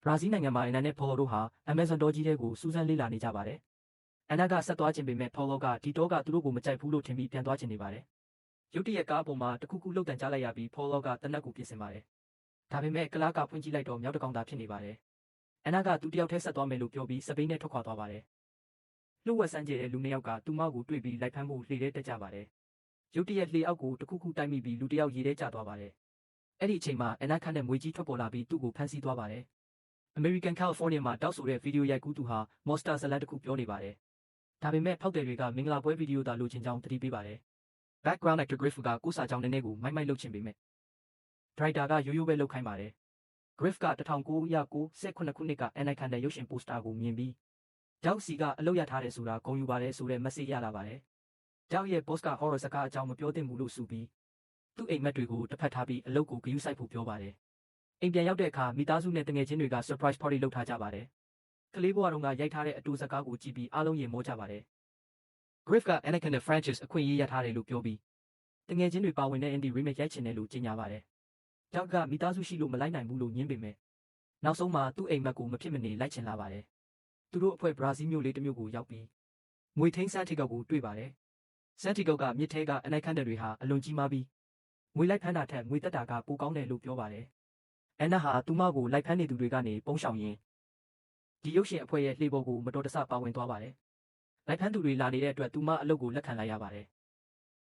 ဘရာဇီးနိုင်ငံမှာအန်နာနဲ့ဖော်လိုတို့ဟာ Amazon တောကြီးထဲကိုစူးစမ်းလေ့လာနေကြပါတယ်။အန်နာကဆက်သွားခြင်းပေမဲ့ဖော်လိုကဒီတောကသူတို့ကိုမကြိုက်ဘူးလို့ထင်ပြီးပြန်သွားခြင်းနေပါတယ်။ရုတ်တရက်ကားအပေါ်မှာတခုခုလှုပ်တန်ကြားလိုက်ရပြီးဖော်လိုကတနက်ကိုပြင်ဆင်ပါတယ်။ဒါပေမဲ့ကလားကဖွင့်ကြည့်လိုက်တော့မြောက်တကောင်သာဖြစ်နေပါတယ်။အန်နာကသူတယောက်တည်းဆက်သွားမယ်လို့ပြောပြီးစပိန်နဲ့ထွက်ခွာသွားပါတယ်။လှုပ်ဝက်ဆန်းကျဲတဲ့လူနှစ်ယောက်ကသူမကိုတွေ့ပြီးလိုက်ဖမ်းဖို့လှေထဲတက်ကြပါတယ်။ရုတ်တရက်လှေအောက်ကိုတခုခုတိုက်မိပြီးလူတယောက်ရေထဲကျသွားပါတယ်။အဲ့ဒီအချိန်မှာအန်နာခန့်တဲ့မွေကြီးထွက်ပေါ်လာပြီးသူ့ကိုဖမ်းဆီးသွားပါတယ်။ American California မှာတောက်ဆိုတဲ့ဗီဒီယိုရိုက်ကူးသူဟာ Monster ဇာတ်လမ်းတစ်ခုပြောနေပါတယ်။ဒါပေမဲ့ဖောက်တယ်တွေကမင်္ဂလာပွဲဗီဒီယိုသာလိုချင်ကြောင်းသတိပေးပါတယ်။ Background actor Griff ကကိုးစာကြောင်းနည်းနည်းကိုမိုက်လုပ်ချင်ပေမဲ့ Director ကရိုးရိုးပဲလုပ်ခိုင်းပါတယ်။ Griff က1998ခုနှစ်ကအန်နာခန့်တဲ့ရုပ်ရှင်ပိုစတာကိုမြင်ပြီးကြောက်စီကအလုပ်ရထားတယ်ဆိုတာဂုဏ်ယူပါတယ်ဆိုတဲ့ message ရလာပါတယ်။ကြောက်ရဲ့ boss က horror စကားအကြောင်းမပြောသင့်ဘူးလို့ဆိုပြီးသူ့အိမ်မက်တွေကိုတစ်ဖက်ထားပြီးအလုပ်ကိုဂရုစိုက်ဖို့ပြောပါတယ်။အိမ်ပြန်ရောက်တဲ့အခါမိသားစုနဲ့တငယ်ချင်းတွေက surprise party လုပ်ထားကြပါတယ်။ကလေးဘဝတုန်းကရိုက်ထားတဲ့အတူစကားကိုကြည့်ပြီးအားလုံးရင်မောကြပါတယ်။ Griff က Anakin နဲ့ franchise အခွင့်အရေးရထားတယ်လို့ပြောပြီးတငယ်ချင်းတွေပါဝင်တဲ့ Andy remake ရိုက်ချင်တယ်လို့ကြေညာပါတယ်။ကြောက်ကမိသားစုရှိလို့မလိုက်နိုင်ဘူးလို့ညင်းပေမဲ့နောက်ဆုံးမှာသူ့အိမ်မက်ကိုမဖြစ်မနေလိုက်ချင်လာပါတယ်။သူတို့အဖွဲ့ဘရာဇီးမြို့လေးတစ်မြို့ကိုရောက်ပြီးငွေထင်းဆန်းတီကောက်ကိုတွေ့ပါတယ်။ဆန်းတီကောက်ကမြစ်ထဲကအနိုင်ခန့်တဲ့တွေဟာအလွန်ကြီးမားပြီးငွေလိုက်ဖမ်းတာထက်ငွေတက်တာကပိုကောင်းတယ်လို့ပြောပါတယ်။အန်နာဟာသူမကိုလိုက်ဖမ်းနေသူတွေကနေပုံရှောင်ရင်းဒီရုပ်ရှင်အဖွဲ့ရဲ့လှေပေါ်ကိုမတော်တဆပါဝင်သွားပါတယ်။လိုက်ဖမ်းသူတွေလာနေတဲ့အတွက်သူမအလုပ်ကိုလက်ခံလိုက်ရပါတယ်